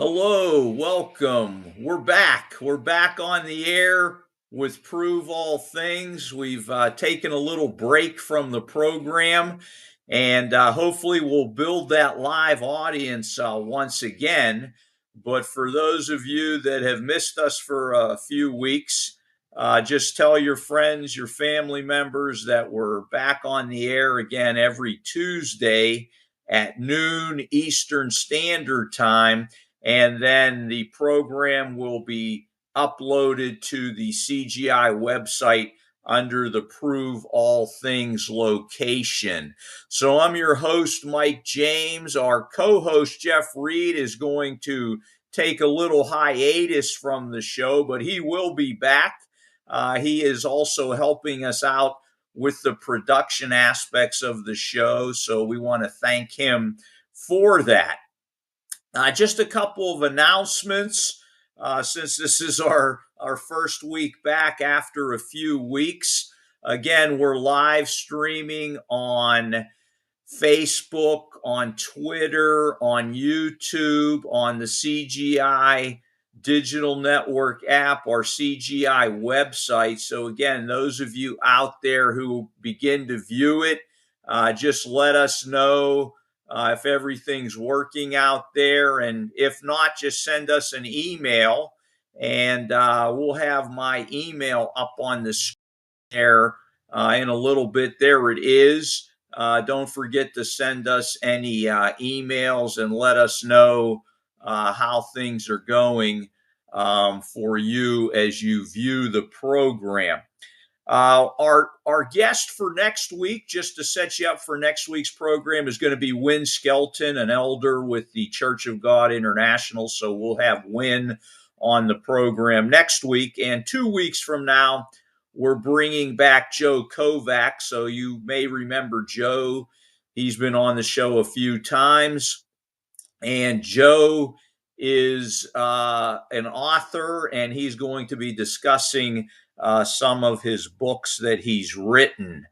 Hello, welcome. We're back. We're back on the air with Prove All Things. We've taken a little break from the program, and hopefully, we'll build that live audience once again. But for those of you that have missed us for a few weeks, just tell your friends, your family members that we're back on the air again every Tuesday at noon Eastern Standard Time, and then the program will be uploaded to the CGI website under the Prove All Things location. So I'm your host, Mike James. Our co-host, Jeff Reed, is going to take a little hiatus from the show, but he will be back. He is also helping us out with the production aspects of the show, so we want to thank him for that. Just a couple of announcements since this is our first week back after a few weeks. Again, we're live streaming on Facebook, on Twitter, on YouTube, on the CGI Digital Network app, our CGI website. So again, those of you out there who begin to view it, just let us know if everything's working out there. And if not, just send us an email, and we'll have my email up on the screen there in a little bit. There it is. Don't forget to send us any emails and let us know how things are going for you as you view the program. Our guest for next week, just to set you up for next week's program, is going to be Win Skelton, an elder with the Church of God International. So we'll have Win on the program next week. And 2 weeks from now, we're bringing back Joe Kovac. So you may remember Joe. He's been on the show a few times. And Joe is an author, and he's going to be discussing some of his books that he's written.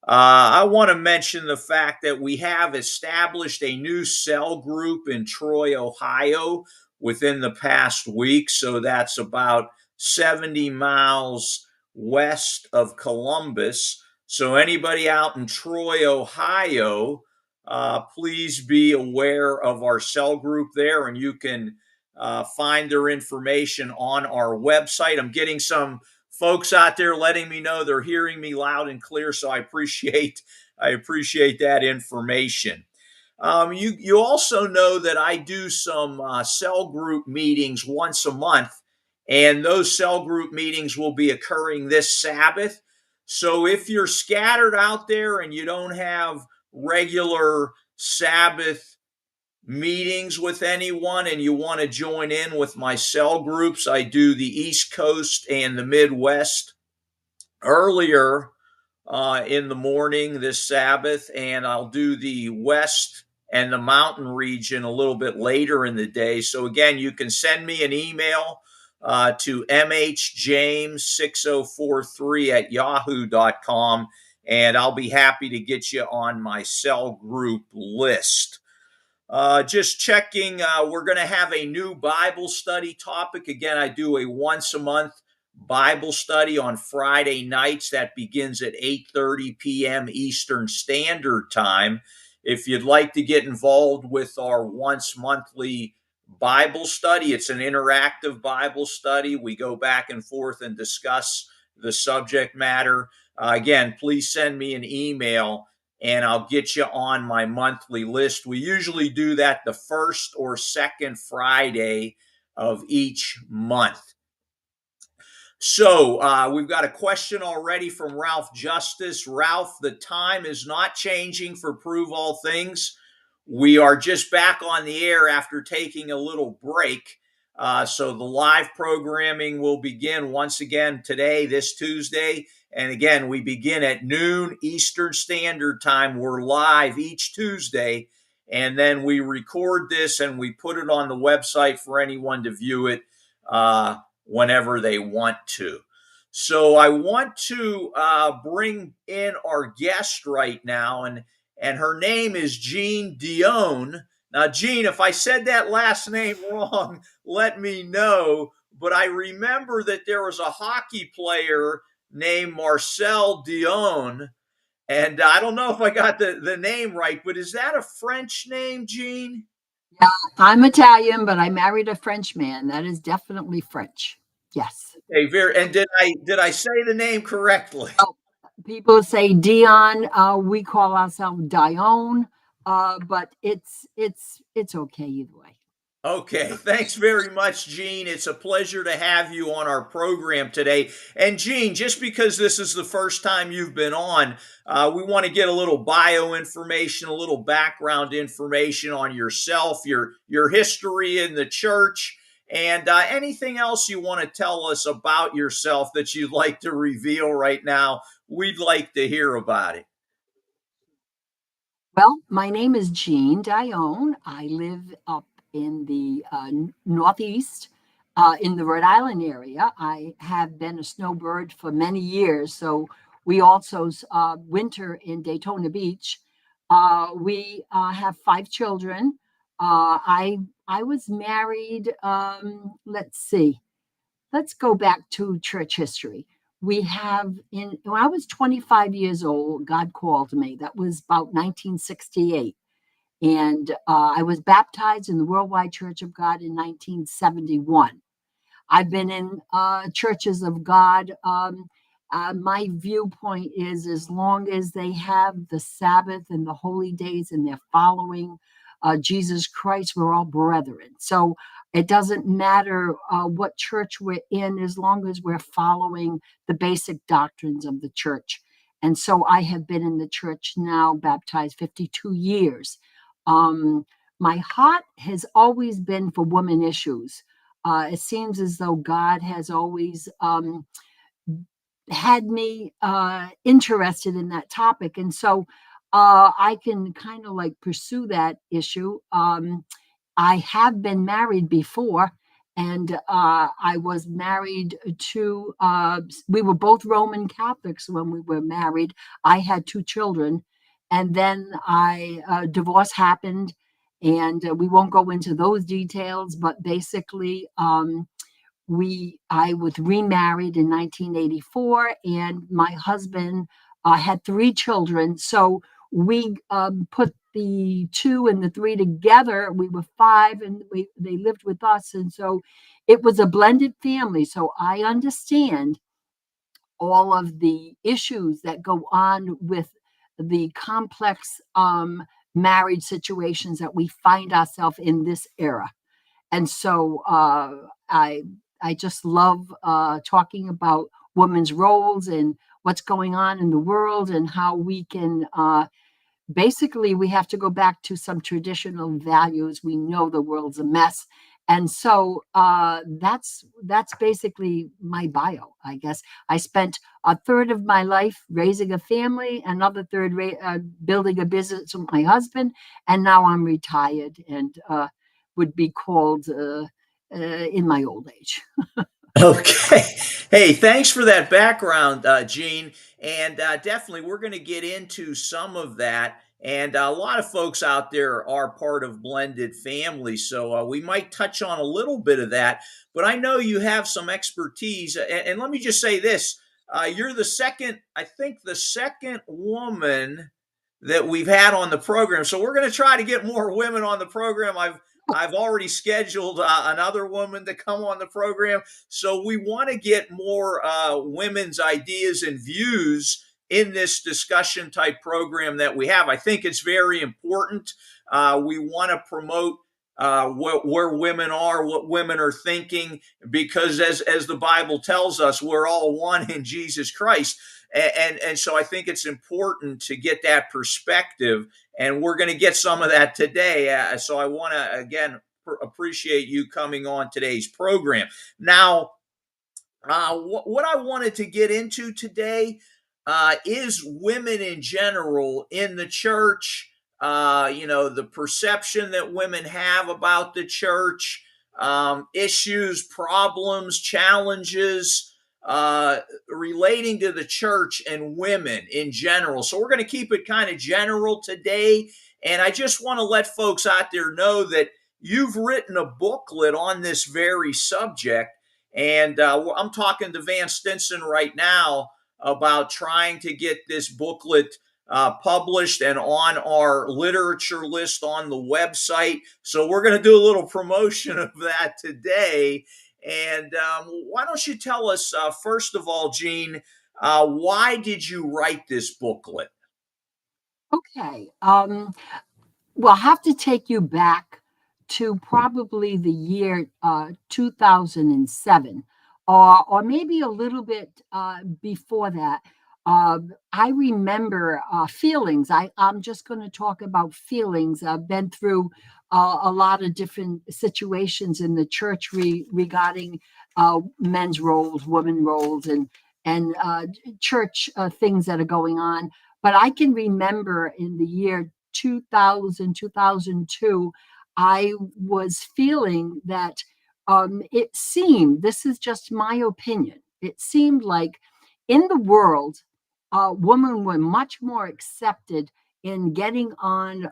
I want to mention the fact that we have established a new cell group in Troy, Ohio within the past week. So that's about 70 miles west of Columbus. So anybody out in Troy, Ohio, please be aware of our cell group there, and you can find their information on our website. I'm getting some folks out there letting me know they're hearing me loud and clear, so I appreciate that information. You also know that I do some cell group meetings once a month, and those cell group meetings will be occurring this Sabbath. So if you're scattered out there and you don't have regular Sabbath meetings with anyone and you want to join in with my cell groups, I do the East Coast and the Midwest earlier in the morning this Sabbath, and I'll do the West and the mountain region a little bit later in the day. So again, you can send me an email to mhjames6043@yahoo.com, and I'll be happy to get you on my cell group list. Just checking, we're going to have a new Bible study topic. Again, I do a once a month Bible study on Friday nights that begins at 8:30 p.m. Eastern Standard Time. If you'd like to get involved with our once monthly Bible study, it's an interactive Bible study. We go back and forth and discuss the subject matter. Again, please send me an email and I'll get you on my monthly list. We usually do that the first or second Friday of each month. So we've got a question already from Ralph Justice. Ralph, the time is not changing for Prove All Things. We are just back on the air after taking a little break. So the live programming will begin once again today, this Tuesday. And again, we begin at noon Eastern Standard Time. We're live each Tuesday. And then we record this and we put it on the website for anyone to view it whenever they want to. So I want to bring in our guest right now, and her name is Jean Dionne, Now, Gene, if I said that last name wrong, let me know. But I remember that there was a hockey player named Marcel Dion. And I don't know if I got the name right, but is that a French name, Gene? Yeah, I'm Italian, but I married a French man. That is definitely French. Yes. Okay, very. And did I say the name correctly? Oh, people say Dion. We call ourselves Dione, but it's okay either way. Okay, thanks very much, Gene. It's a pleasure to have you on our program today. And Gene, just because this is the first time you've been on, we want to get a little bio information, a little background information on yourself, your history in the church, and anything else you want to tell us about yourself that you'd like to reveal right now. We'd like to hear about it. Well, my name is Jean Dione. I live up in the Northeast, in the Rhode Island area. I have been a snowbird for many years, so we also winter in Daytona Beach. We have 5 children. I was married. Let's see. Let's go back to church history. We have in when I was 25 years old, God called me. That was about 1968. And I was baptized in the Worldwide Church of God in 1971. I've been in churches of God. My viewpoint is as long as they have the Sabbath and the holy days and they're following Jesus Christ, we're all brethren. So it doesn't matter what church we're in as long as we're following the basic doctrines of the church. And so I have been in the church now, baptized 52 years. Um, my heart has always been for women issues. It seems as though God has always had me interested in that topic. And so I can kind of like pursue that issue. I have been married before, and I was married to, we were both Roman Catholics when we were married. I had 2 children, and then divorce happened. And we won't go into those details, but basically, we I was remarried in 1984, and my husband had 3 children. So we put the 2 and the 3 together. We were 5, and they lived with us, and so it was a blended family. So I understand all of the issues that go on with the complex marriage situations that we find ourselves in this era. And so I just love talking about women's roles and what's going on in the world and how we can basically we have to go back to some traditional values. We know the world's a mess. And so that's basically my bio, I guess. I spent a third of my life raising a family, another third building a business with my husband, and now I'm retired and would be called in my old age. Okay. Hey, thanks for that background, Gene. And definitely, we're going to get into some of that. And a lot of folks out there are part of blended families. So we might touch on a little bit of that. But I know you have some expertise. And let me just say this, you're the second, I think, the second woman that we've had on the program. So we're going to try to get more women on the program. I've already scheduled another woman to come on the program. So we want to get more women's ideas and views in this discussion type program that we have. I think it's very important. We want to promote where women are, what women are thinking, because as the Bible tells us, we're all one in Jesus Christ. And so I think it's important to get that perspective, and we're going to get some of that today. So I want to again appreciate you coming on today's program. Now, what I wanted to get into today is women in general in the church. The perception that women have about the church, issues, problems, challenges relating to the church and women in general. So we're going to keep it kind of general today. And I just want to let folks out there know that you've written a booklet on this very subject. And I'm talking to Van Stinson right now about trying to get this booklet published and on our literature list on the website. So we're going to do a little promotion of that today. And why don't you tell us, first of all, Jean, why did you write this booklet? Okay. Well, I have to take you back to probably the year 2007, or maybe a little bit before that. I remember feelings. I'm just going to talk about feelings. I've been through a lot of different situations in the church regarding men's roles, women roles, and church things that are going on. But I can remember in the year 2000, 2002, I was feeling that it seemed, this is just my opinion, it seemed like in the world, women were much more accepted in getting on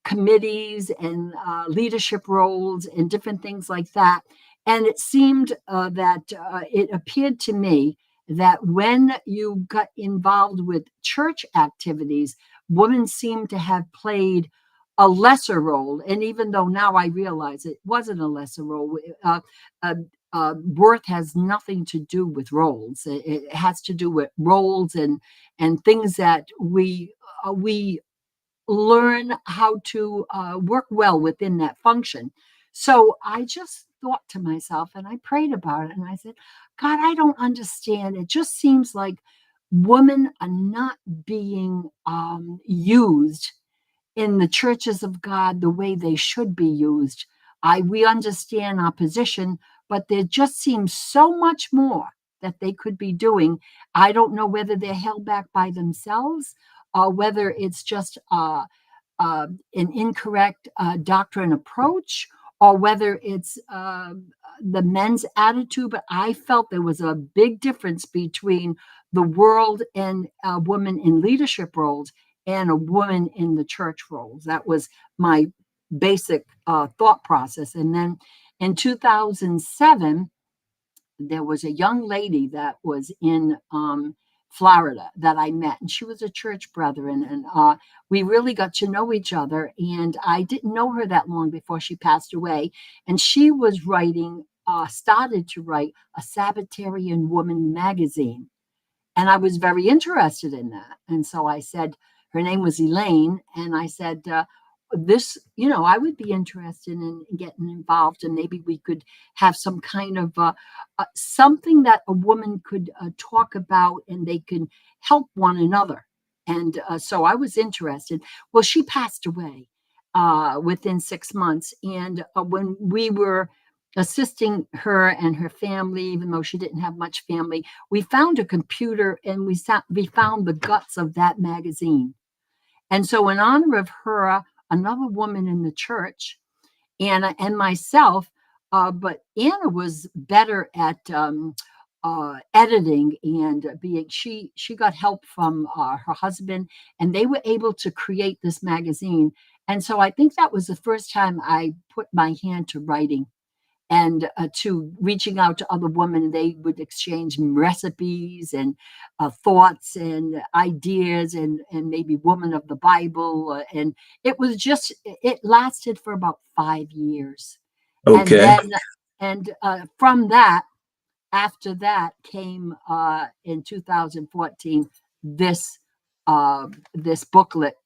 committees and leadership roles and different things like that. And it seemed that it appeared to me that when you got involved with church activities, women seem to have played a lesser role. And even though now I realize it wasn't a lesser role, uh, worth has nothing to do with roles. It has to do with roles and things that we learn how to work well within that function. So I just thought to myself and I prayed about it and I said, God, I don't understand. It just seems like women are not being used in the churches of God the way they should be used. We understand our position, but there just seems so much more that they could be doing. I don't know whether they're held back by themselves or whether it's just an incorrect doctrine approach or whether it's the men's attitude. But I felt there was a big difference between the world and a woman in leadership roles and a woman in the church roles. That was my basic thought process. And then in 2007, there was a young lady that was in Florida that I met, and she was a church brethren, and we really got to know each other. And I didn't know her that long before she passed away, and she was writing, started to write a Sabbatarian Woman magazine, and I was very interested in that. And so I said, her name was Elaine. And I said, I would be interested in getting involved and maybe we could have some kind of something that a woman could talk about and they can help one another. And so I was interested. Well, she passed away within 6 months. And when we were assisting her and her family, even though she didn't have much family, we found a computer and we found the guts of that magazine. And so, in honor of her, another woman in the church, Anna and myself, but Anna was better at editing and being. She got help from her husband, and they were able to create this magazine. And so, I think that was the first time I put my hand to writing and to reaching out to other women. They would exchange recipes and thoughts and ideas and maybe woman of the Bible. And it was just, it lasted for about 5 years. And Okay. then, and from that, after that came in 2014, this, this booklet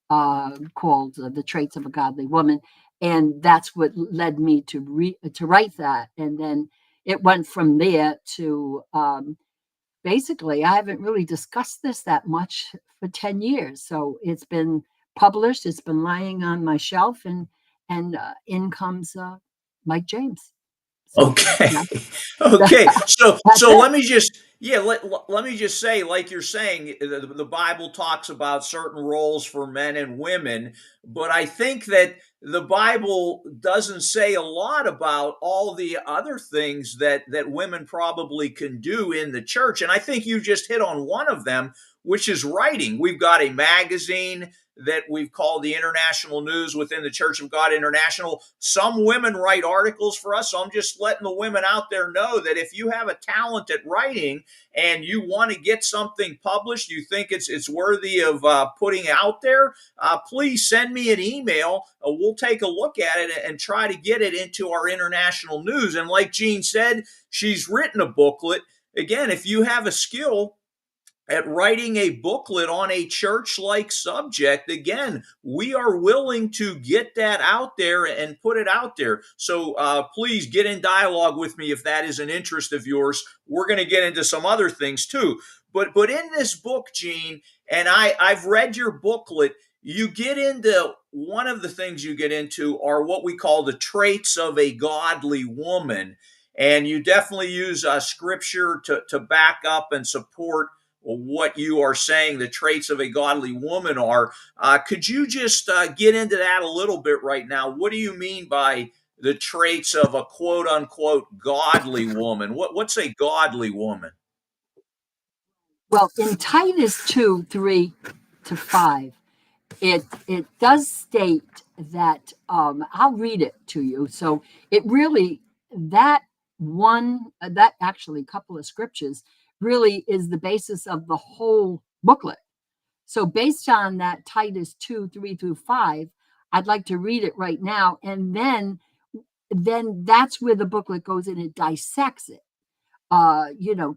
called The Traits of a Godly Woman. And that's what led me to write that. And then it went from there to basically, I haven't really discussed this that much for 10 years. So it's been published, it's been lying on my shelf, and in comes Mike James. So Okay. yeah, Okay. that's So it. let me just yeah, let me just say, like you're saying, the Bible talks about certain roles for men and women, but I think that the Bible doesn't say a lot about all the other things that women probably can do in the church. And I think you just hit on one of them, which is writing. We've got a magazine that we've called the International News within the Church of God International. Some women write articles for us, so I'm just letting the women out there know that if you have a talent at writing and you want to get something published, you think it's worthy of putting out there, please send me an email. We'll take a look at it and try to get it into our international news. And like Jean said, she's written a booklet. Again, if you have a skill at writing a booklet on a church like subject, again, we are willing to get that out there and put it out there. So please get in dialogue with me if that is an interest of yours. We're going to get into some other things too. But in this book, Jean, and I've read your booklet, you get into one of the things you get into are what we call the traits of a godly woman. And you definitely use scripture to back up and support what you are saying the traits of a godly woman are. Could you just get into that a little bit right now? What do you mean by the traits of a quote unquote godly woman? What's a godly woman? Well, in Titus 2:3-5, it does state that I'll read it to you. So it really that that actually couple of scriptures really is the basis of the whole booklet. So based on that Titus 2:3-5, I'd like to read it right now, and then that's where the booklet goes and it dissects it,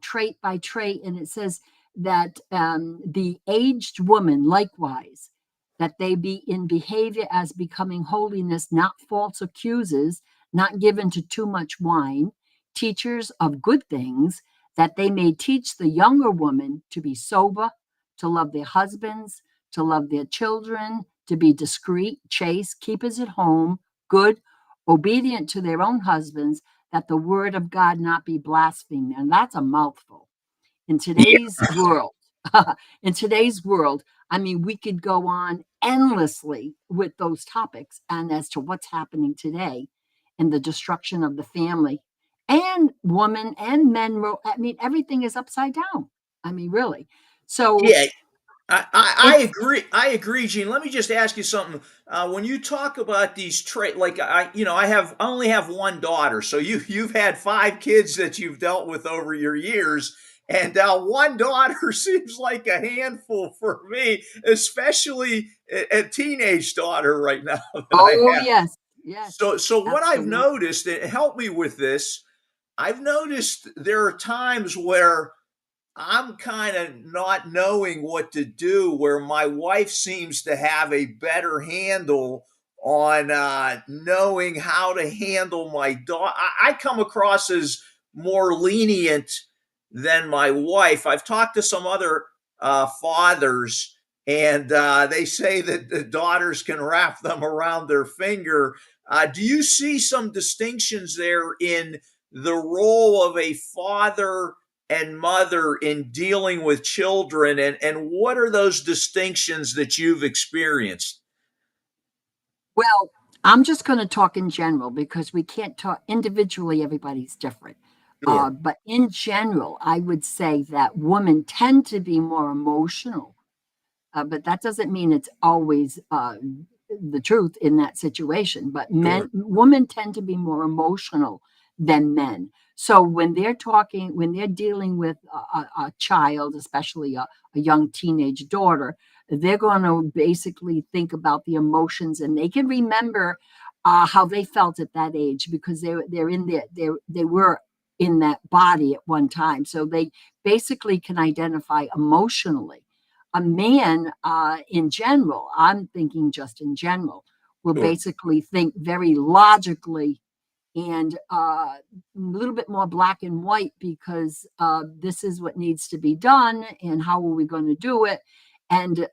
trait by trait, and it says that the aged woman likewise, that they be in behavior as becoming holiness, not false accusers, not given to too much wine, teachers of good things, that they may teach the younger woman to be sober, to love their husbands, to love their children, to be discreet, chaste, keepers at home, good, obedient to their own husbands, that the word of God not be blasphemed. And that's a mouthful. In today's world, in today's world, I mean, we could go on endlessly with those topics and as to what's happening today and the destruction of the family and women and men. I mean, everything is upside down. I mean, really. So Yeah, I it's, agree. I agree, Gene. Let me just ask you something. When you talk about these traits, like I only have one daughter, so you've had five kids that you've dealt with over your years, and one daughter seems like a handful for me, especially a teenage daughter right now that I oh, have. yes, yes, So what I've absolutely. noticed, and help me with this, I've noticed there are times where I'm kind of not knowing what to do, where my wife seems to have a better handle on knowing how to handle my dog. I come across as more lenient than my wife. I've talked to some other fathers, and they say that the daughters can wrap them around their finger. Do you see some distinctions there in the role of a father and mother in dealing with children, and what are those distinctions that you've experienced? Well, I'm just going to talk in general because we can't talk individually, everybody's different. Sure. But in general, I would say that women tend to be more emotional, but that doesn't mean it's always the truth in that situation. But Sure. women tend to be more emotional than men. So when they're talking, when they're dealing with a child, especially a young teenage daughter, they're going to basically think about the emotions, and they can remember how they felt at that age because they're in there, they were in that body at one time. So they basically can identify emotionally. A man, in general, I'm thinking just in general, will Sure. basically think very logically and a little bit more black and white because this is what needs to be done and how are we going to do it, and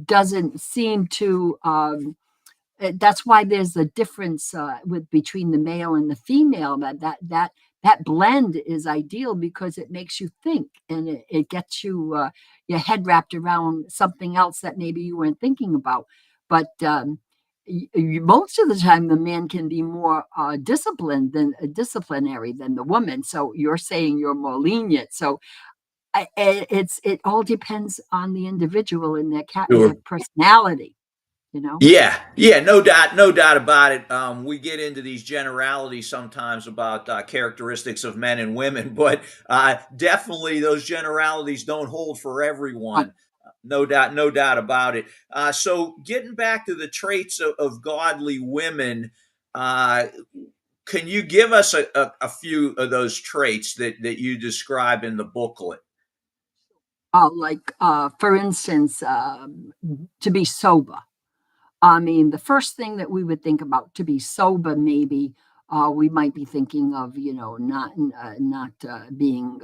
doesn't seem to that's why there's a difference with between the male and the female. That blend is ideal because it makes you think and it gets you your head wrapped around something else that maybe you weren't thinking about. But most of the time, the man can be more disciplinary than the woman. So you're saying you're more lenient. So it all depends on the individual and their Sure. personality, you know. Yeah, yeah, no doubt about it. We get into these generalities sometimes about characteristics of men and women, but definitely those generalities don't hold for Uh, everyone. No doubt about it. So, getting back to the traits of godly women, uh, can you give us a few of those traits that you describe in the booklet? like for instance, to be sober. I mean, the first thing that we would think about to be sober, maybe we might be thinking of, not being,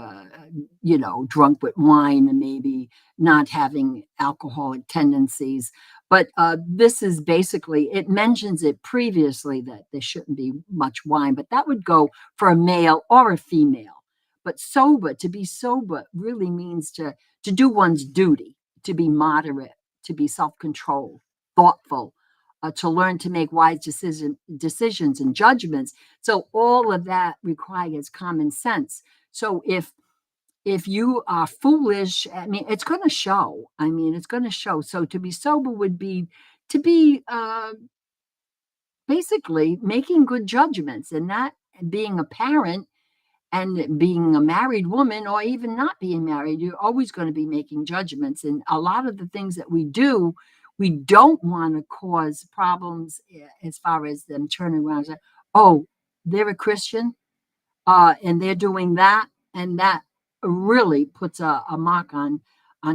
drunk with wine, and maybe not having alcoholic tendencies. But this is basically, it mentions it previously that there shouldn't be much wine, but that would go for a male or a female. But sober, to be sober really means to do one's duty, to be moderate, to be self-controlled, thoughtful, to learn to make wise decisions and judgments. So all of that requires common sense. So if you are foolish, I mean, it's going to show. I mean, it's going to show. So to be sober would be to be basically making good judgments, and not being a parent and being a married woman, or even not being married, you're always going to be making judgments. And a lot of the things that we do, we don't want to cause problems, as far as them turning around and say, oh, they're a Christian, and they're doing that. And that really puts a mark on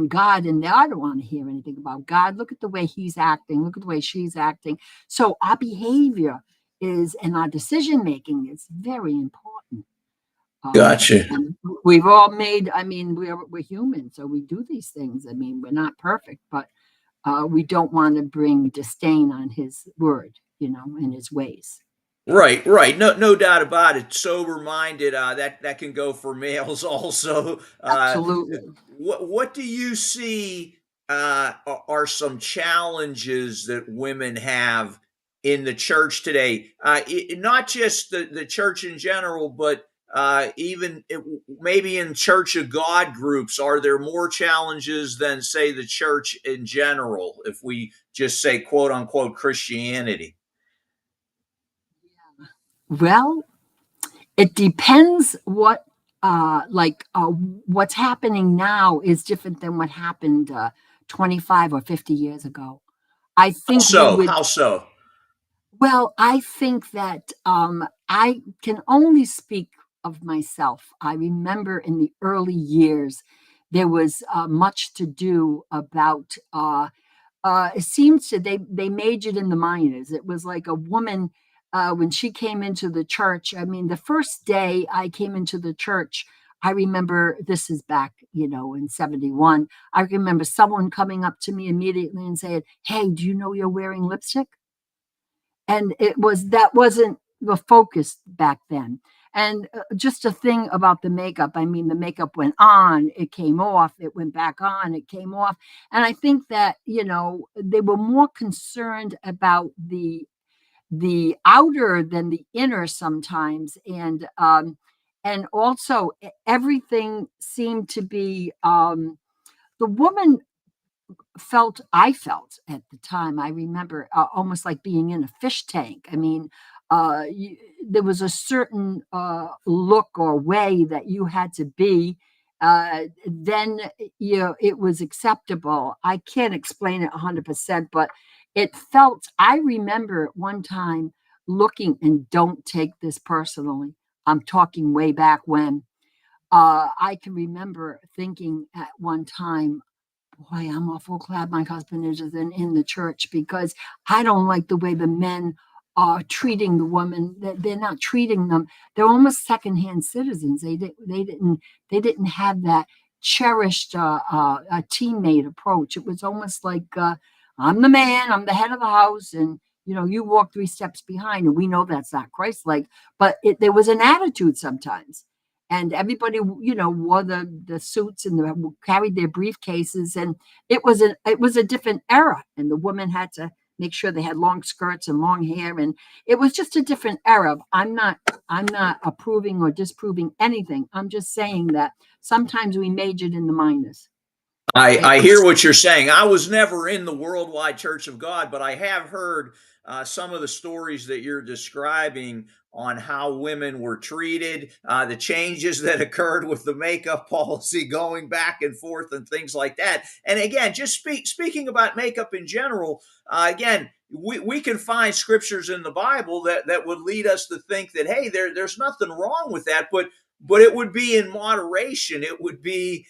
God. And I don't want to hear anything about God. Look at the way he's acting. Look at the way she's acting. So our behavior and our decision making is very important. Gotcha. And we've all made, I mean, we're human, so we do these things. I mean, we're not perfect, but we don't want to bring disdain on his word, and his ways. Right, right. No doubt about it. Sober minded. That can go for males also. Absolutely. What do you see are some challenges that women have in the church today? Not just the church in general, but even maybe in Church of God groups. Are there more challenges than, say, the church in general? If we just say quote unquote Christianity. Well, it depends what's happening now is different than what happened 25 or 50 years ago. I How think we so? would. How so? Well, I think that I can only speak of myself. I remember in the early years, there was much to do about. It seems they majored in the minors. It was like a woman when she came into the church. I mean, the first day I came into the church, I remember this is back, in 71. I remember someone coming up to me immediately and saying, "Hey, do you know you're wearing lipstick?" And that wasn't the focus back then. And just a thing about the makeup, I mean, the makeup went on, it came off, it went back on, it came off. And I think that, they were more concerned about the outer than the inner sometimes. And also everything seemed to be the woman I felt at the time, I remember almost like being in a fish tank. I mean, there was a certain look or way that you had to be. Then, it was acceptable. I can't explain it 100%, but it felt, I remember at one time looking, and don't take this personally, I'm talking way back when. I can remember thinking at one time, boy, I'm awful glad my husband isn't in the church, because I don't like the way the men are treating the woman. They're not treating them. They're almost secondhand citizens. They didn't have that cherished a teammate approach. It was almost like I'm the man, I'm the head of the house, and you walk three steps behind, and we know that's not Christ-like. But there was an attitude sometimes, and everybody wore the suits and carried their briefcases, and it was a different era, and the woman had to make sure they had long skirts and long hair, and it was just a different era. I'm not approving or disproving anything. I'm just saying that sometimes we majored in the minors. I hear what you're saying. I was never in the Worldwide Church of God, but I have heard some of the stories that you're describing on how women were treated, the changes that occurred with the makeup policy going back and forth, and things like that. And again, just speaking about makeup in general, again, we can find scriptures in the Bible that would lead us to think that, hey, there's nothing wrong with that, but it would be in moderation. It would be,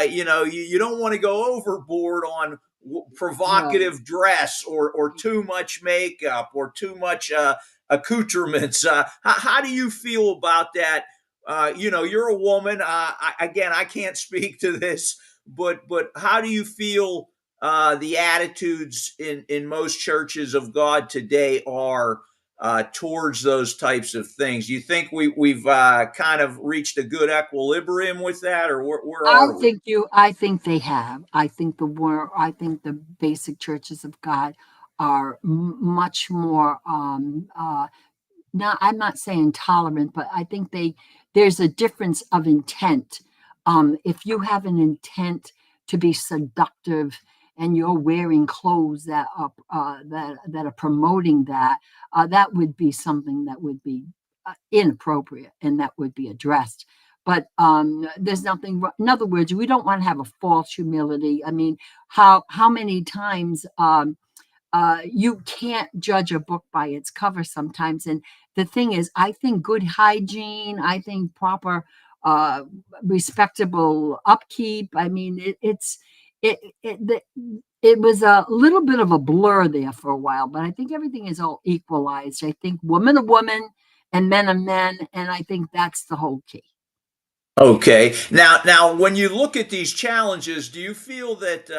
you don't want to go overboard on Right. provocative dress, or too much makeup, or too much accoutrements. How do you feel about that? You're a woman. Again, I can't speak to this, but how do you feel the attitudes in most churches of God today are towards those types of things? Do you think we've kind of reached a good equilibrium with that, or where are we? I think they have. I think the basic churches of God are much more, not, I'm not saying tolerant, but I think there's a difference of intent. If you have an intent to be seductive and you're wearing clothes that are promoting that, that would be something that would be inappropriate, and that would be addressed. But there's nothing. In other words, we don't want to have a false humility. I mean, how many times you can't judge a book by its cover sometimes. And the thing is, I think good hygiene, I think proper, uh, respectable upkeep. I mean, it was a little bit of a blur there for a while, but I think everything is all equalized. I think woman are woman and men are men, and I think that's the whole key. Okay. Now, when you look at these challenges, do you feel that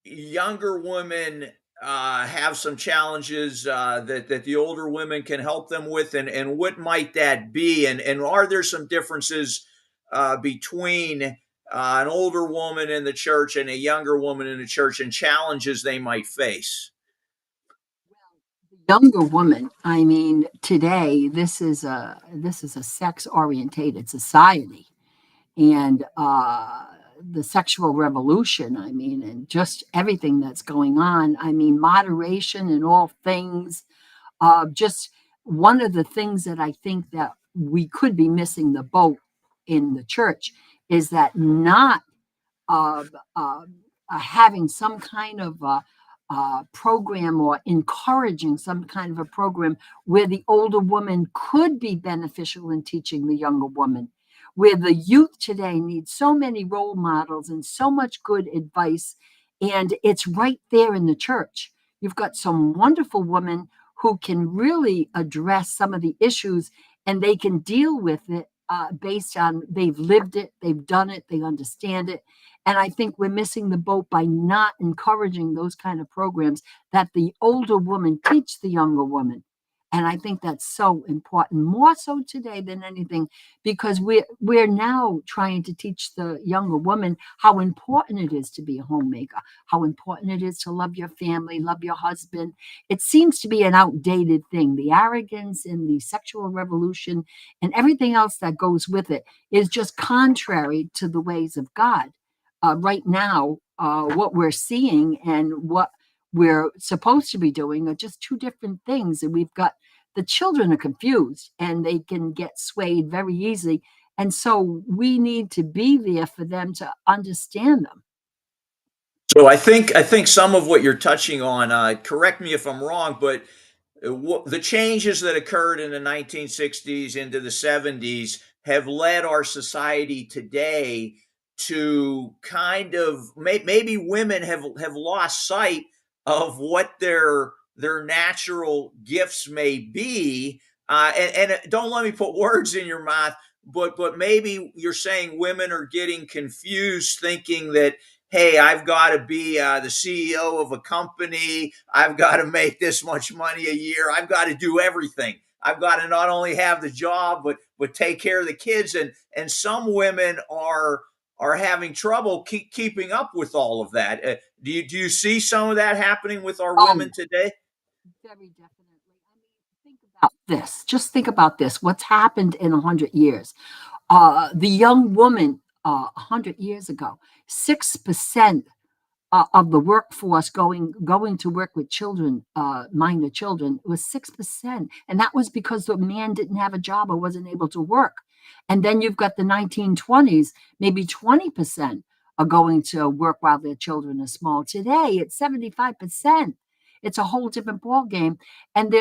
younger women have some challenges that the older women can help them with, and what might that be? And are there some differences between an older woman in the church and a younger woman in the church, and challenges they might face? Younger woman, I mean, today this is a sex orientated society, and the sexual revolution, I mean, and just everything that's going on. I mean, moderation in all things. Just one of the things that I think that we could be missing the boat in the church is that not of having some kind of program, or encouraging some kind of a program where the older woman could be beneficial in teaching the younger woman, where the youth today need so many role models and so much good advice. And it's right there in the church. You've got some wonderful women who can really address some of the issues, and they can deal with it based on they've lived it, they've done it, they understand it. And I think we're missing the boat by not encouraging those kind of programs that the older woman teach the younger woman. And I think that's so important, more so today than anything, because we're now trying to teach the younger woman how important it is to be a homemaker, how important it is to love your family, love your husband. It seems to be an outdated thing. The arrogance and the sexual revolution and everything else that goes with it is just contrary to the ways of God. Right now, what we're seeing and what we're supposed to be doing are just two different things. And we've got the children are confused and they can get swayed very easily. And so we need to be there for them to understand them. So I think some of what you're touching on, correct me if I'm wrong, but the changes that occurred in the 1960s into the 70s have led our society today to kind of, maybe women have lost sight of what their natural gifts may be. And don't let me put words in your mouth, but maybe you're saying women are getting confused, thinking that, hey, I've got to be the CEO of a company. I've got to make this much money a year. I've got to do everything. I've got to not only have the job, but take care of the kids. And some women are having trouble keeping up with all of that. Do you see some of that happening with our Oh, women today? very definitely. I mean, think about this. Just think about this. What's happened in 100 years? The young woman 100 years ago, 6% of the workforce going to work with children, minor children, was 6%, and that was because the man didn't have a job or wasn't able to work. And then you've got the 1920s, maybe 20% are going to work while their children are small. Today, it's 75%. It's a whole different ball game, and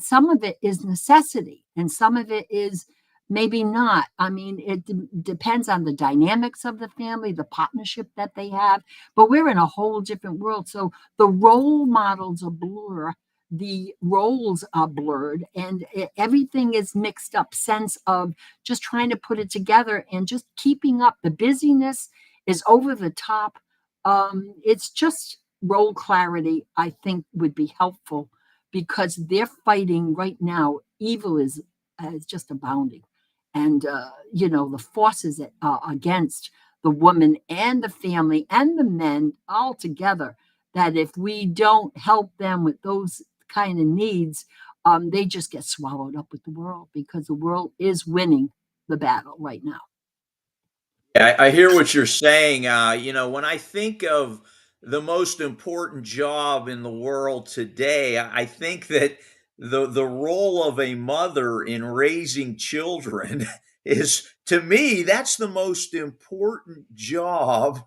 some of it is necessity, and some of it is maybe not. I mean, it depends on the dynamics of the family, the partnership that they have, but we're in a whole different world. So the role models are blur, the roles are blurred, and everything is mixed up. Sense of just trying to put it together and just keeping up. The busyness is over the top. It's just role clarity, I think, would be helpful because they're fighting right now. Evil is just abounding. And, the forces against the woman and the family and the men all together, that if we don't help them with those kind of needs, they just get swallowed up with the world because the world is winning the battle right now. I hear what you're saying. When I think of the most important job in the world today, I think that the role of a mother in raising children is, to me, that's the most important job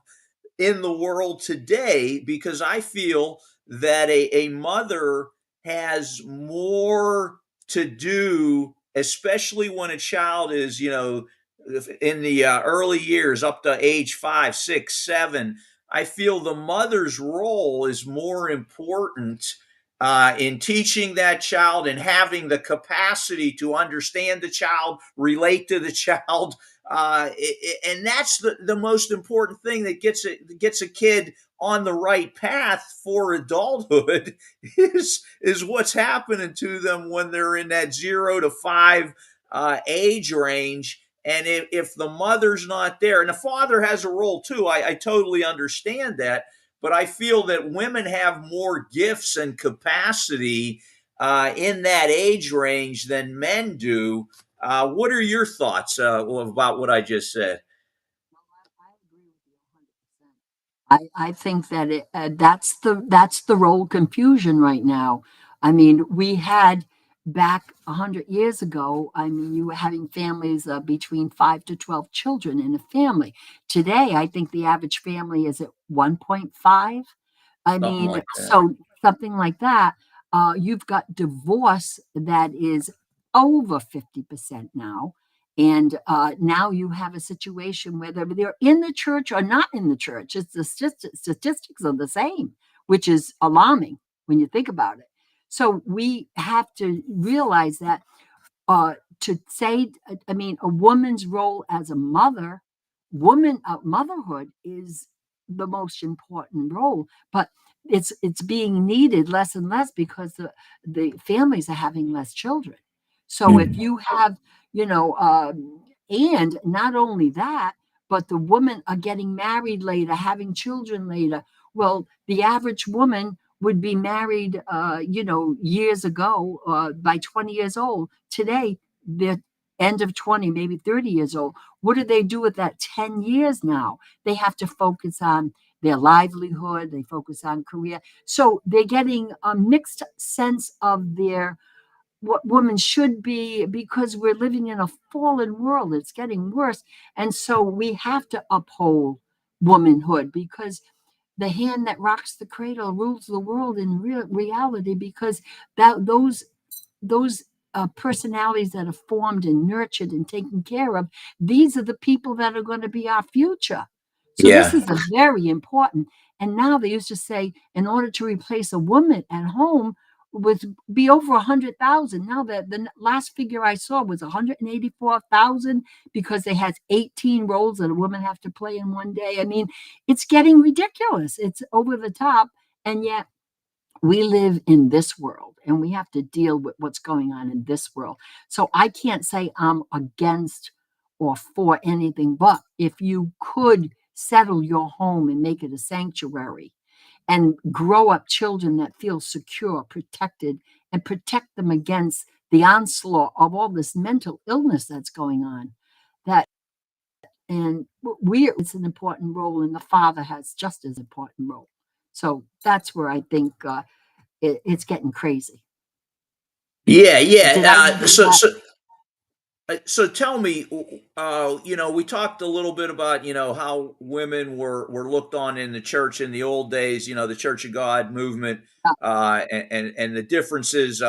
in the world today, because I feel that a mother has more to do, especially when a child is, in the early years up to age 5, 6, 7. I feel the mother's role is more important in teaching that child and having the capacity to understand the child, relate to the child, and that's the most important thing that gets a kid on the right path for adulthood is what's happening to them when they're in that 0 to 5 age range. And if the mother's not there, and the father has a role too, I totally understand that, but I feel that women have more gifts and capacity in that age range than men do. What are your thoughts about what I just said? I agree with you 100%. I think that that's the role confusion right now. I mean, we had back 100 years ago. I mean, you were having families between 5 to 12 children in a family. Today, I think the average family is at 1.5. I Something mean, like that. so something like that. You've got divorce that is over 50% now. And now you have a situation whether they're in the church or not in the church. It's the statistics are the same, which is alarming when you think about it. So we have to realize that to say, I mean, a woman's role as a mother, motherhood is the most important role, but it's being needed less and less because the families are having less children. So if Mm. you have, you know, and not only that, but the women are getting married later, having children later. Well, the average woman would be married, years ago, by 20 years old. Today, they're end of 20, maybe 30 years old. What do they do with that 10 years now? They have to focus on their livelihood, they focus on career. So they're getting a mixed sense of their what women should be because we're living in a fallen world. It's getting worse. And so we have to uphold womanhood because the hand that rocks the cradle rules the world in reality because those personalities that are formed and nurtured and taken care of, these are the people that are going to be our future. So this Yeah. is a very important. And now they used to say, in order to replace a woman at home, was be over 100,000. Now that the last figure I saw was 184,000 because they had 18 roles that a woman have to play in one day. I mean, it's getting ridiculous. It's over the top, and yet we live in this world and we have to deal with what's going on in this world. So I can't say I'm against or for anything, but if you could settle your home and make it a sanctuary and grow up children that feel secure, protected, and protect them against the onslaught of all this mental illness that's going on. That and we it's an important role, and the father has just as important role. So that's where I think it's getting crazy. Yeah, Did I yeah. leave that? So tell me, we talked a little bit about, how women were looked on in the church in the old days, the Church of God movement, and the differences,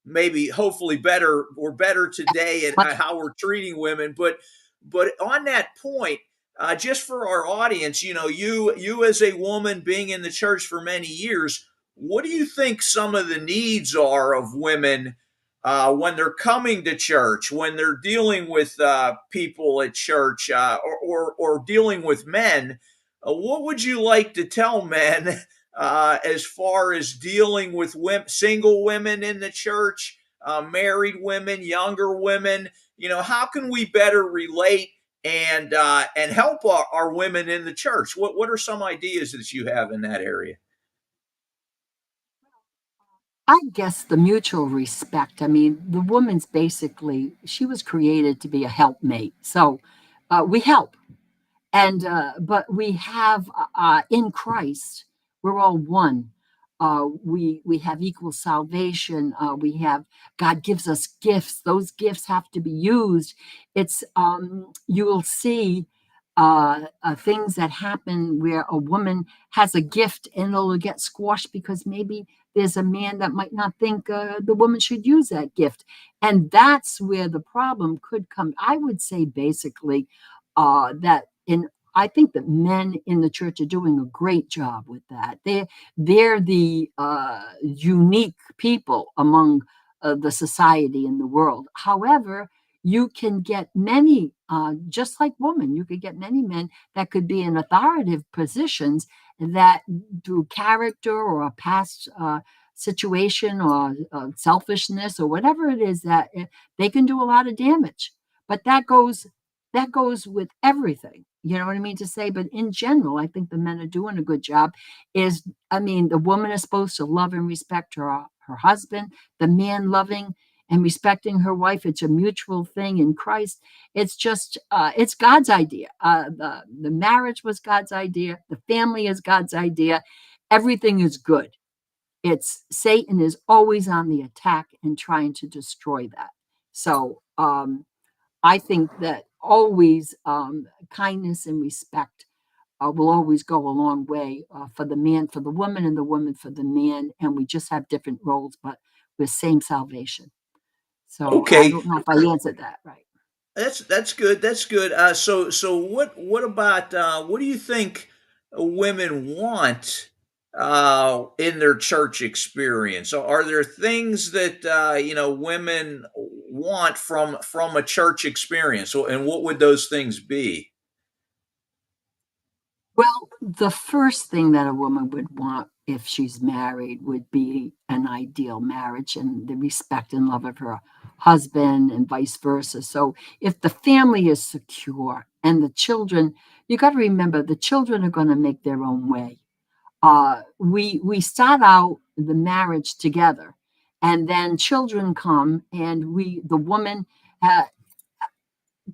maybe hopefully we're better today at Much how we're treating women. But on that point, just for our audience, you as a woman being in the church for many years, what do you think some of the needs are of women? When they're coming to church, when they're dealing with people at church, or dealing with men, what would you like to tell men as far as dealing with single women in the church, married women, younger women? How can we better relate and help our women in the church? What are some ideas that you have in that area? I guess the mutual respect. I mean, the woman's basically, she was created to be a helpmate. So we help. And but we have in Christ, we're all one. We have equal salvation. We have God gives us gifts. Those gifts have to be used. It's you will see things that happen where a woman has a gift and it'll get squashed because maybe there's a man that might not think the woman should use that gift, and that's where the problem could come. I would say basically that in I think that men in the church are doing a great job with that. They're the unique people among the society in the world. However, you can get many, just like women, you could get many men that could be in authoritative positions that, through character or a past situation or selfishness or whatever it is, that they can do a lot of damage. But that goes with everything. You know what I mean to say? But in general, I think the men are doing a good job. I mean, the woman is supposed to love and respect her husband, the man loving and respecting her wife. It's a mutual thing in Christ. It's just it's God's idea. The marriage was God's idea. The family is God's idea. Everything is good. It's Satan is always on the attack and trying to destroy that. So I think that always kindness and respect will always go a long way for the man, for the woman, and the woman for the man. And we just have different roles, but with same salvation. So I Okay, don't know if I answered that right. that's good. That's good. So what about what do you think women want in their church experience? Are there things that women want from a church experience? And what would those things be? Well, the first thing that a woman would want if she's married would be an ideal marriage and the respect and love of her husband and vice versa. So if the family is secure and the children, you got to remember the children are going to make their own way. We start out the marriage together, and then children come, and the woman uh,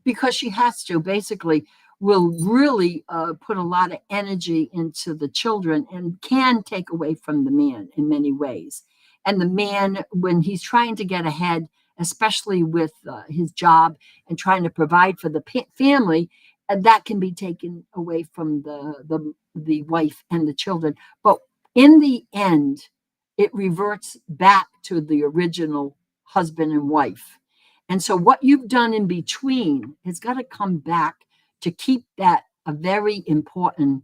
because she has to basically will really put a lot of energy into the children and can take away from the man in many ways. And the man, when he's trying to get ahead, especially with his job and trying to provide for the family, that can be taken away from the wife and the children. But in the end, it reverts back to the original husband and wife. And so what you've done in between has got to come back to keep that a very important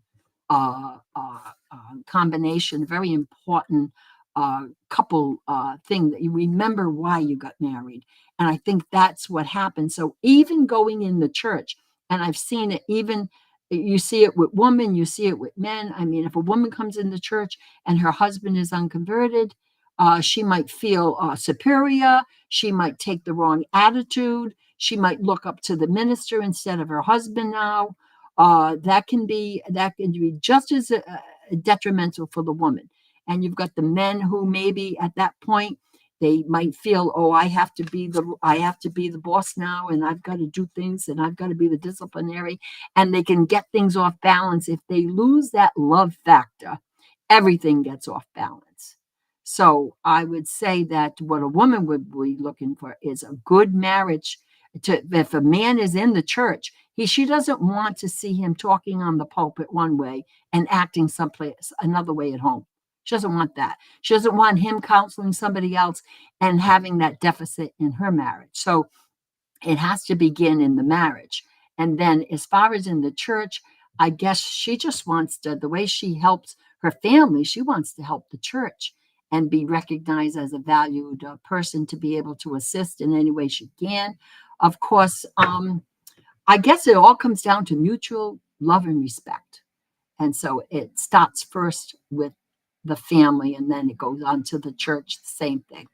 combination, very important couple thing that you remember why you got married. And I think that's what happened. So even going in the church, and I've seen it even you see it with women, you see it with men. I mean, if a woman comes in the church and her husband is unconverted, She might feel superior. She might take the wrong attitude. She might look up to the minister instead of her husband now. That can be just as detrimental for the woman. And you've got the men who maybe at that point they might feel, oh, I have to be the boss now, and I've got to do things, and I've got to be the disciplinary, and they can get things off balance. If they lose that love factor, everything gets off balance. So I would say that what a woman would be looking for is a good marriage. If a man is in the church, she doesn't want to see him talking on the pulpit one way and acting someplace another way at home. She doesn't want that. She doesn't want him counseling somebody else and having that deficit in her marriage. So it has to begin in the marriage. And then, as far as in the church, I guess she just wants to, the way she helps her family, she wants to help the church and be recognized as a valued person to be able to assist in any way she can. Of course, I guess it all comes down to mutual love and respect. And so it starts first with the family and then it goes on to the church, the same thing.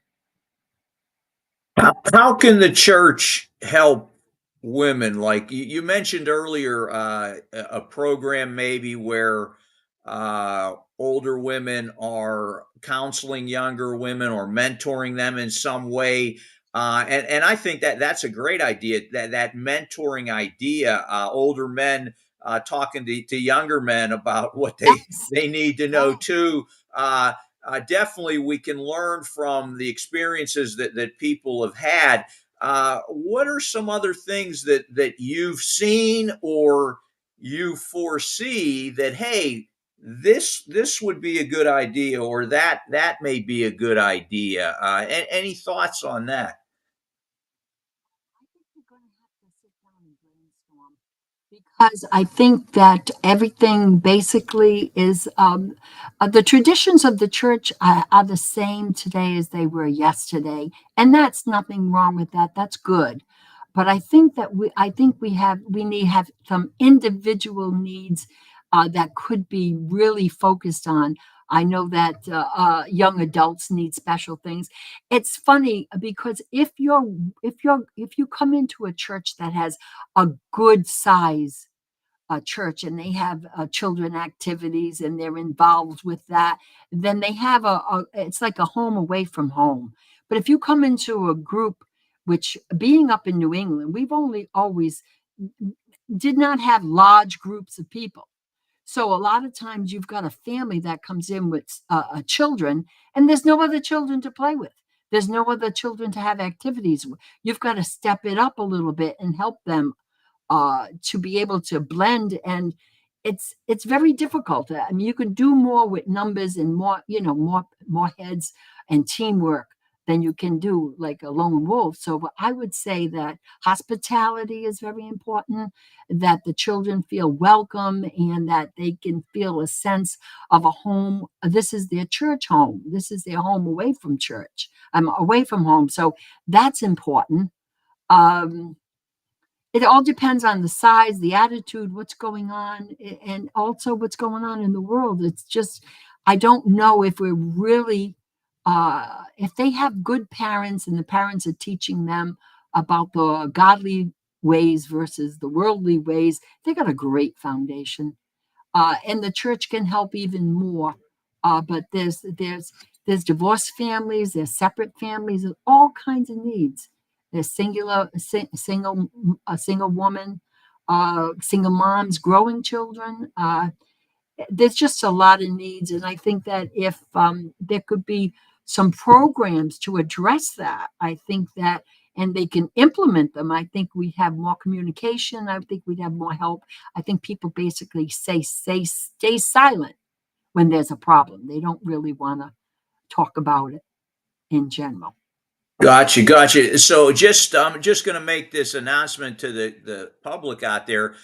How can the church help women? Like you mentioned earlier, a program maybe where older women are counseling younger women or mentoring them in some way. And I think that that's a great idea. That mentoring idea, older men talking to younger men about what Yes. they need to know too. Definitely, we can learn from the experiences that people have had. What are some other things that you've seen or you foresee that, hey, this would be a good idea, or that may be a good idea? Any thoughts on that? I think we're going to have to sit down and brainstorm because I think that everything basically is the traditions of the church are the same today as they were yesterday, and that's nothing wrong with that. That's good. But I think we have some individual needs that could be really focused on. I know that young adults need special things. It's funny because if you come into a church that has a good size church and they have children activities and they're involved with that, then they have it's like a home away from home. But if you come into a group, which being up in New England, we've only always did not have large groups of people. So a lot of times you've got a family that comes in with children, and there's no other children to play with. There's no other children to have activities with. You've got to step it up a little bit and help them to be able to blend. And it's very difficult. I mean, you can do more with numbers and more, more heads and teamwork than you can do like a lone wolf. So I would say that hospitality is very important, that the children feel welcome and that they can feel a sense of a home. This is their church home. This is their home away from church. I'm away from home. So that's important. Um, it all depends on the size, the attitude, what's going on, and also what's going on in the world. It's just, I don't know if we're really, if they have good parents and the parents are teaching them about the godly ways versus the worldly ways, they got a great foundation. And the church can help even more. But there's divorced families, there's separate families, and all kinds of needs. There's a single woman, single moms, growing children. There's just a lot of needs, and I think that if there could be some programs to address that, I think that, and they can implement them, I think we have more communication. I think we'd have more help. I think people basically stay silent when there's a problem. They don't really want to talk about it in general. Gotcha, gotcha. So just I'm just going to make this announcement to the public out there.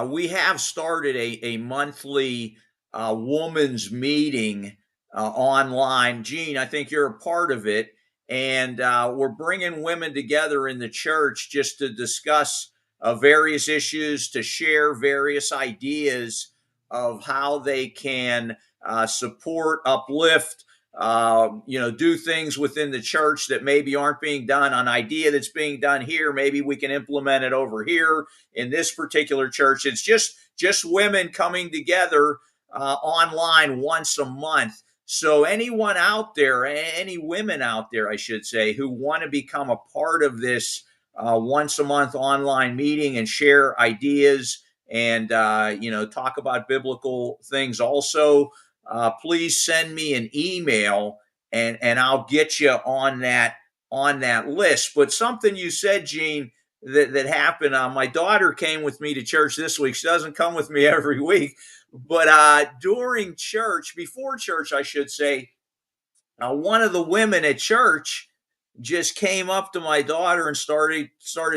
We have started a monthly woman's meeting online. Gene, I think you're a part of it, and we're bringing women together in the church just to discuss various issues, to share various ideas of how they can support, uplift do things within the church that maybe aren't being done, an idea that's being done here. Maybe we can implement it over here in this particular church. It's just women coming together online once a month. So anyone out there, any women out there, I should say, who want to become a part of this once a month online meeting and share ideas and talk about biblical things also, please send me an email and I'll get you on that list. But something you said, Gene, that happened. My daughter came with me to church this week. She doesn't come with me every week, but during church, before church, I should say, one of the women at church just came up to my daughter and started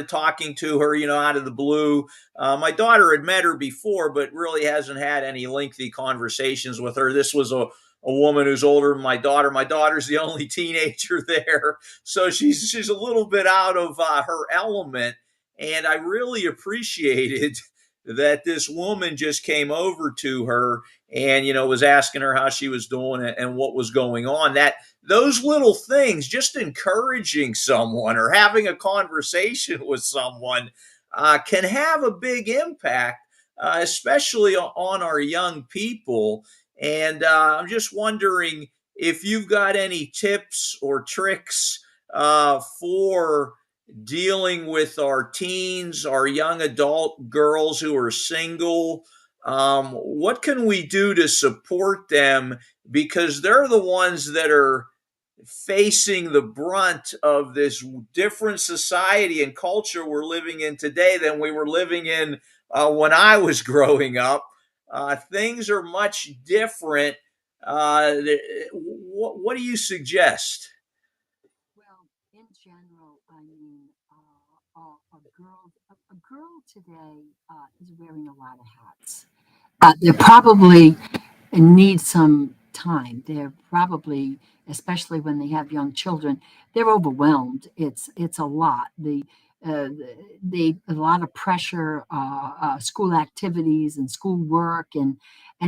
talking to her, out of the blue. My daughter had met her before, but really hasn't had any lengthy conversations with her. This was a woman who's older than my daughter. My daughter's the only teenager there, so she's a little bit out of her element. And I really appreciated that this woman just came over to her and was asking her how she was doing and what was going on. That those little things, just encouraging someone or having a conversation with someone, can have a big impact, especially on our young people. And I'm just wondering if you've got any tips or tricks for dealing with our teens, our young adult girls who are single. What can we do to support them? Because they're the ones that are facing the brunt of this different society and culture we're living in today than we were living in when I was growing up. Things are much different. What do you suggest? Well, in general, I mean, a girl today is wearing a lot of hats. They're probably need some time. They're probably, especially when they have young children, they're overwhelmed. It's a lot. A lot of pressure, school activities and school work, and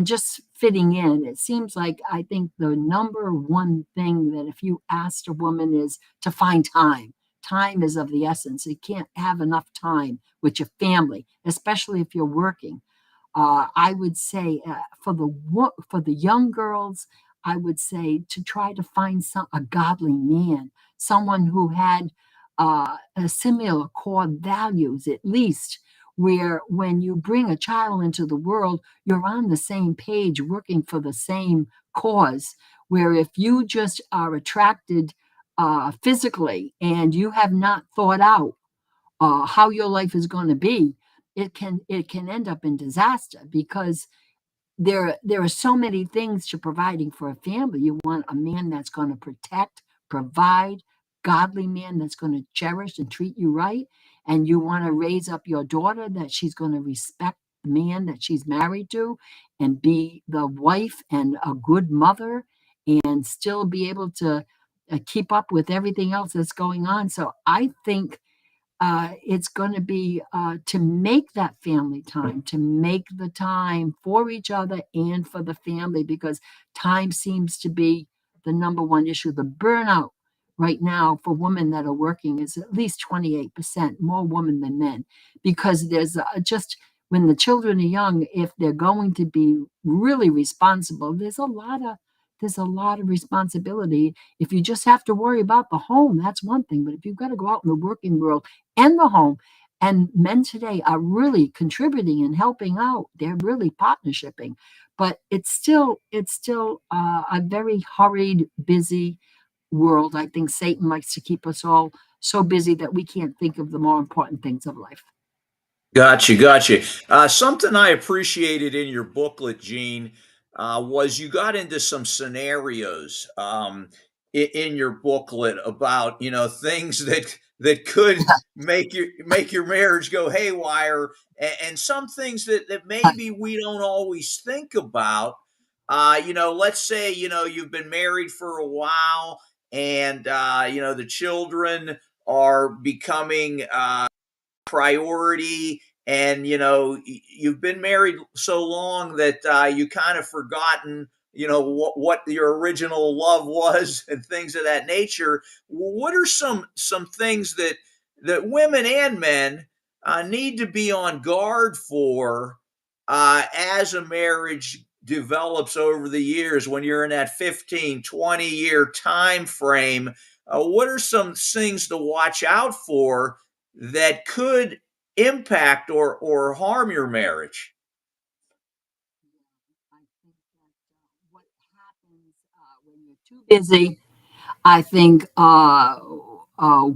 just fitting in. It seems like I think the number one thing that if you asked a woman is to find time. Time is of the essence. You can't have enough time with your family, especially if you're working. I would say for the young girls, I would say to try to find a godly man, someone who had a similar core values, at least, where when you bring a child into the world, you're on the same page, working for the same cause. Where if you just are attracted physically and you have not thought out how your life is going to be, it can end up in disaster because there are so many things to providing for a family. You want a man that's going to protect, provide, godly man that's going to cherish and treat you right, and you want to raise up your daughter that she's going to respect the man that she's married to and be the wife and a good mother and still be able to keep up with everything else that's going on. So I think it's going to be to make that family time, to make the time for each other and for the family, because time seems to be the number one issue. The burnout right now for women that are working is at least 28% more women than men, because there's just when the children are young, if they're going to be really responsible, there's a lot of responsibility. If you just have to worry about the home, that's one thing. But if you've got to go out in the working world and the home. And men today are really contributing and helping out. They're really partnershiping, but it's still a very hurried, busy world. I think Satan likes to keep us all so busy that we can't think of the more important things of life. Gotcha, gotcha. Something I appreciated in your booklet, Gene, was you got into some scenarios in your booklet about things that could make your marriage go haywire, and some things that maybe we don't always think about. Let's say you've been married for a while, and the children are becoming priority, and you've been married so long that you kind of forgotten what your original love was and things of that nature. What are some things that women and men need to be on guard for as a marriage develops over the years, when you're in that 15-20 year time frame? What are some things to watch out for that could impact or harm your marriage? I think that what happens when you're too busy, I think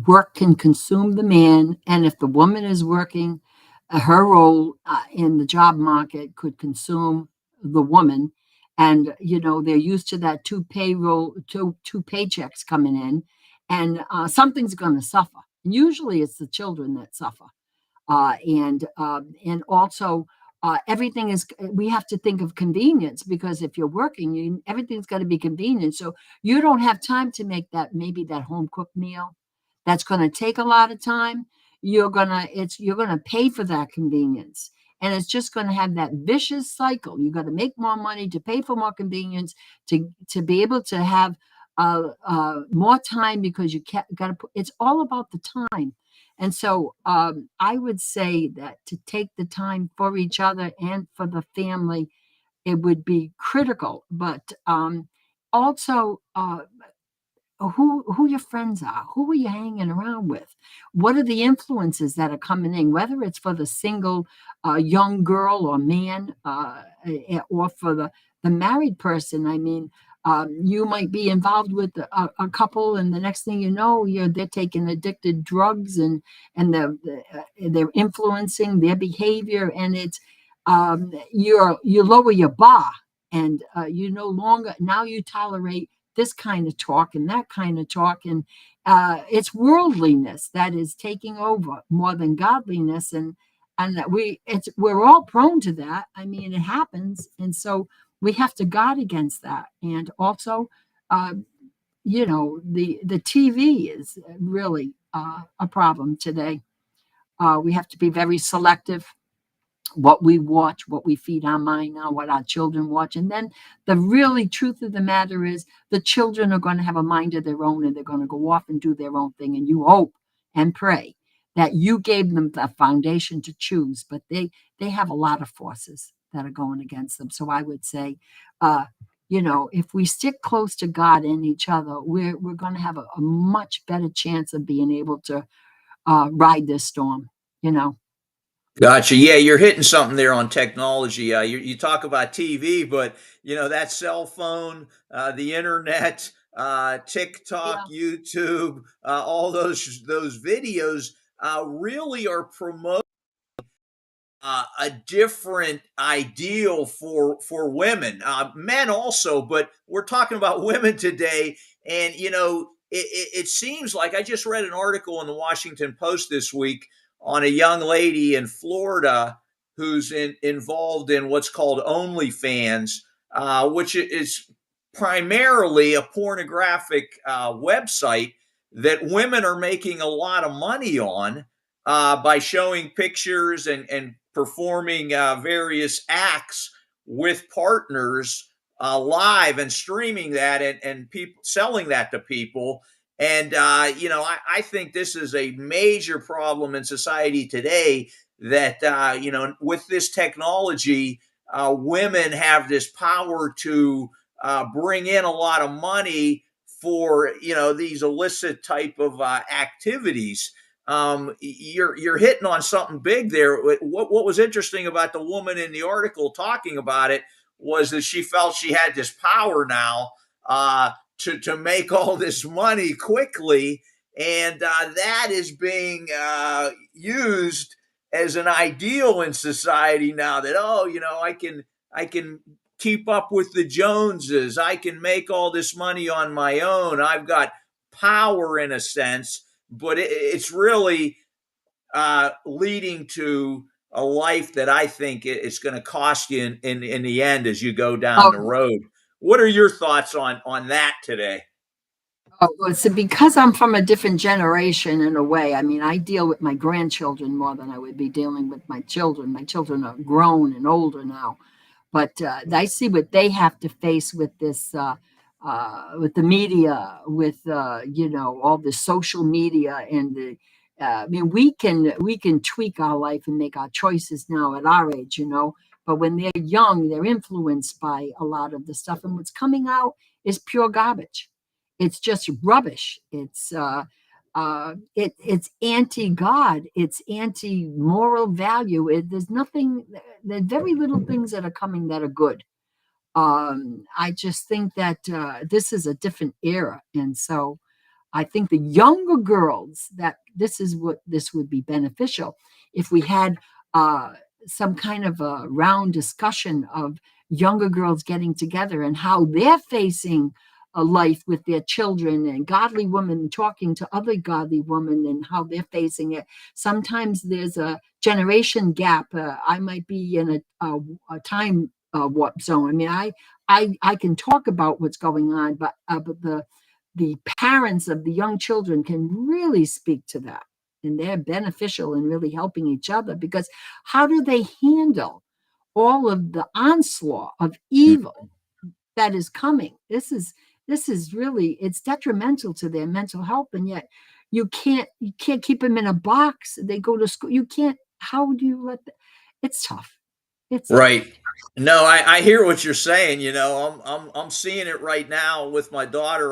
work can consume the man, and if the woman is working, her role in the job market could consume the woman. And they're used to that two paychecks coming in, and something's going to suffer. And usually, it's the children that suffer. And also everything is, we have to think of convenience, because if you're working, everything's got to be convenient, so you don't have time to make that, maybe that home cooked meal that's going to take a lot of time. You're gonna pay for that convenience, and it's just going to have that vicious cycle. You got to make more money to pay for more convenience, to be able to have more time, because got to put, it's all about the time. And so I would say that to take the time for each other and for the family, it would be critical. But also, who your friends are, who are you hanging around with, what are the influences that are coming in, whether it's for the single young girl or man, or for the married person. I mean, you might be involved with a couple, and the next thing you know, they're taking addicted drugs, and they're influencing their behavior, and it's you lower your bar, and you no longer, now you tolerate this kind of talk and that kind of talk, and it's worldliness that is taking over more than godliness, and that we're all prone to that. I mean, it happens, and so we have to guard against that. And also, uh, the TV is really a problem today. We have to be very selective what we watch, what we feed our mind now, what our children watch. And then the really truth of the matter is, the children are going to have a mind of their own, and they're going to go off and do their own thing. And you hope and pray that you gave them the foundation to choose, but they have a lot of forces that are going against them. So I would say, if we stick close to God and each other, we're going to have a much better chance of being able to ride this storm. You know. Gotcha. Yeah, you're hitting something there on technology. You talk about TV, but that cell phone, the internet, TikTok, Yeah. YouTube, all those videos really are promoting a different ideal for women, men also, but we're talking about women today. And it seems like, I just read an article in the Washington Post this week on a young lady in Florida who's involved in what's called OnlyFans, which is primarily a pornographic website that women are making a lot of money on by showing pictures and performing various acts with partners live, and streaming that, and people selling that to people. And I think this is a major problem in society today, that with this technology, women have this power to bring in a lot of money for these illicit type of activities. You're hitting on something big there. What was interesting about the woman in the article talking about it was that she felt she had this power now to make all this money quickly, and that is being used as an ideal in society now. That, I can keep up with the Joneses. I can make all this money on my own. I've got power in a sense, but it's really leading to a life that I think it's going to cost you in the end as you go down the Oh, road. What are your thoughts on that today? Oh, well, so because I'm from a different generation in a way, I mean, I deal with my grandchildren more than I would be dealing with my children. My children are grown and older now. But I see what they have to face with this, with the media, with all the social media and the. I mean, we can tweak our life and make our choices now at our age, But when they're young, they're influenced by a lot of the stuff, and what's coming out is pure garbage. It's just rubbish. It's anti-God. It's anti-moral value. There's nothing. There's very little things that are coming that are good. I just think that this is a different era, and so I think the younger girls that this would be beneficial if we had uh, some kind of a round discussion of younger girls getting together and how they're facing a life with their children, and godly women talking to other godly women and how they're facing it. Sometimes there's a generation gap. I might be in a time warp zone. I mean, I can talk about what's going on, but the parents of the young children can really speak to that, and they're beneficial in really helping each other, because how do they handle all of the onslaught of evil that is coming? This is really, it's detrimental to their mental health, and yet you can't keep them in a box. They go to school. You can't. How do you let them? It's tough. It's tough. Right. No, I hear what you're saying. I'm seeing it right now with my daughter.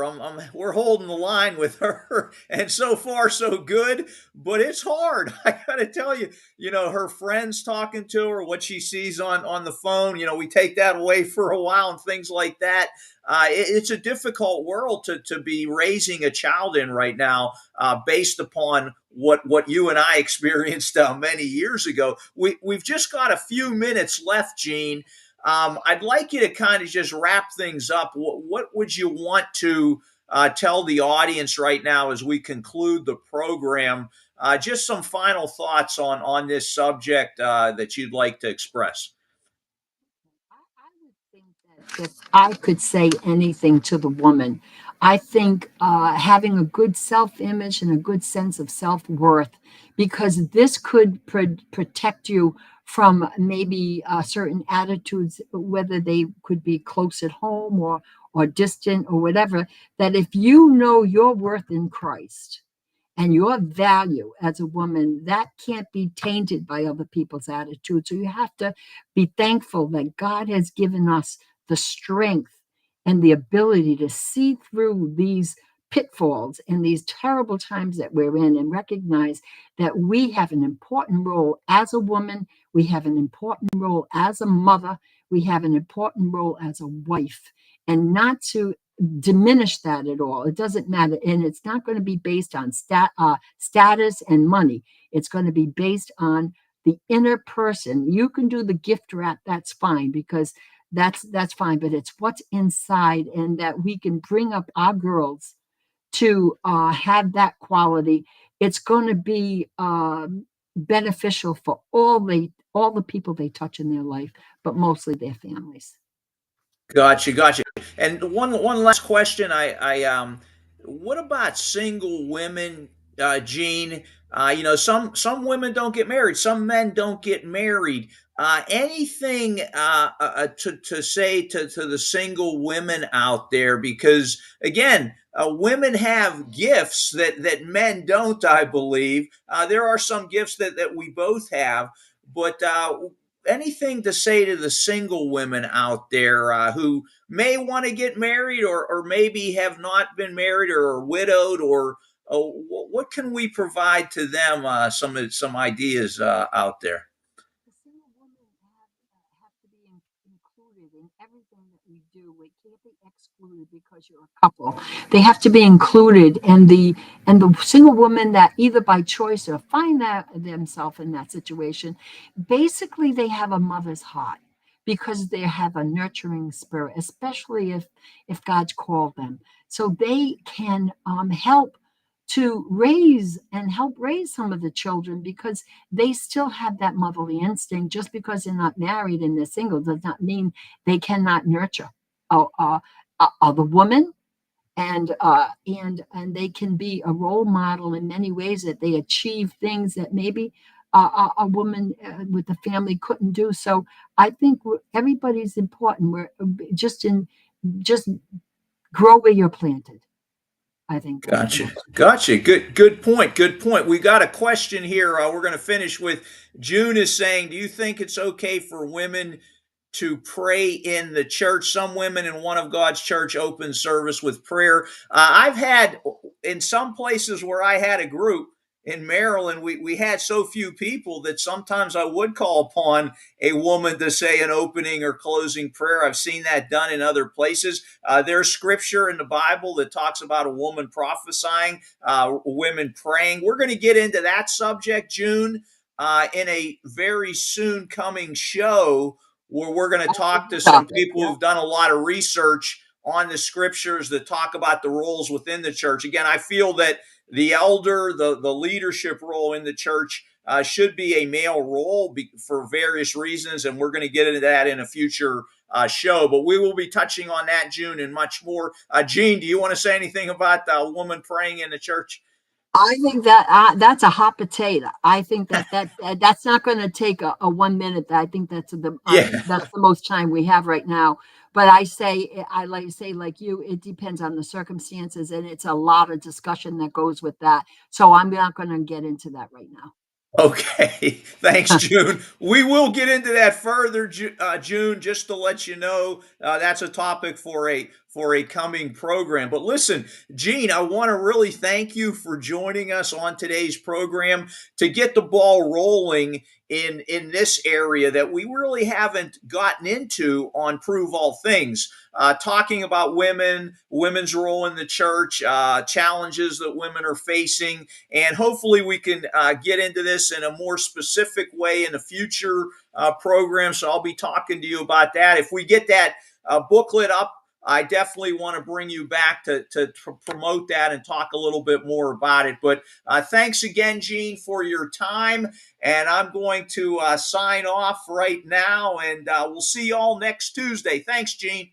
We're holding the line with her, and so far so good. But it's hard. I gotta tell you. Her friends talking to her, what she sees on the phone. We take that away for a while and things like that. It's a difficult world to be raising a child in right now, based upon what you and I experienced many years ago. We've just got a few minutes left, Gene. I'd like you to kind of just wrap things up. What would you want to tell the audience right now as we conclude the program? Just some final thoughts on this subject that you'd like to express. I would think that if I could say anything to the woman, I think having a good self image and a good sense of self worth, because this could protect you from maybe certain attitudes, whether they could be close at home or distant or whatever, that if you know your worth in Christ and your value as a woman, that can't be tainted by other people's attitudes. So you have to be thankful that God has given us the strength and the ability to see through these pitfalls and these terrible times that we're in, and recognize that we have an important role as a woman, we have an important role as a mother, we have an important role as a wife, and not to diminish that at all. It doesn't matter. And it's not going to be based on status and money. It's going to be based on the inner person. You can do the gift wrap. That's fine, because that's fine. But it's what's inside, and that we can bring up our girls to have that quality. It's going to be beneficial for all the people they touch in their life, but mostly their families. Gotcha. And one last question. What about single women, Gene? Some women don't get married. Some men don't get married. Anything to say to the single women out there? Because again, women have gifts that men don't. I believe there are some gifts that we both have, but anything to say to the single women out there who may want to get married, or maybe have not been married or are widowed, or what can we provide to them? Some ideas out there. The single women have to be included in everything that we do. We can't be excluded because you're a couple. They have to be included, and the single woman that either by choice or find that themselves in that situation, basically they have a mother's heart, because they have a nurturing spirit, especially if God's called them, so they can help to help raise some of the children, because they still have that motherly instinct. Just because they're not married and they're single does not mean they cannot nurture the woman, and they can be a role model in many ways, that they achieve things that maybe a woman with a family couldn't do. So I think everybody's important. We're just grow where you're planted. I think that's the Gotcha. most important. Gotcha. Good point. Good point. We got a question here. We're going to finish with June is saying, do you think it's okay for women to pray in the church? Some women in one of God's church open service with prayer. I've had in some places where I had a group in Maryland, we had so few people that sometimes I would call upon a woman to say an opening or closing prayer. I've seen that done in other places. There's scripture in the Bible that talks about a woman prophesying, women praying. We're going to get into that subject, June, in a very soon coming show where we're going to That's a talk to good some topic. people Yeah. who've done a lot of research on the scriptures that talk about the roles within the church. Again, I feel that the elder, the leadership role in the church should be a male role for various reasons, and we're going to get into that in a future show. But we will be touching on that, June, and much more. Gene, do you want to say anything about a woman praying in the church? I think that that's a hot potato. I think that's not going to take a 1 minute. I think Yeah. that's the most time we have right now. But I like to say like you, it depends on the circumstances, and it's a lot of discussion that goes with that. So I'm not going to get into that right now. Okay, thanks, June. We will get into that further, June. Just to let you know, that's a topic for a coming program. But listen, Gene, I want to really thank you for joining us on today's program to get the ball rolling in this area that we really haven't gotten into on Prove All Things. Talking about women's role in the church, challenges that women are facing, and hopefully we can get into this in a more specific way in a future program. So I'll be talking to you about that. If we get that booklet up, I definitely want to bring you back to promote that and talk a little bit more about it. But thanks again, Gene, for your time. And I'm going to sign off right now, and we'll see you all next Tuesday. Thanks, Gene.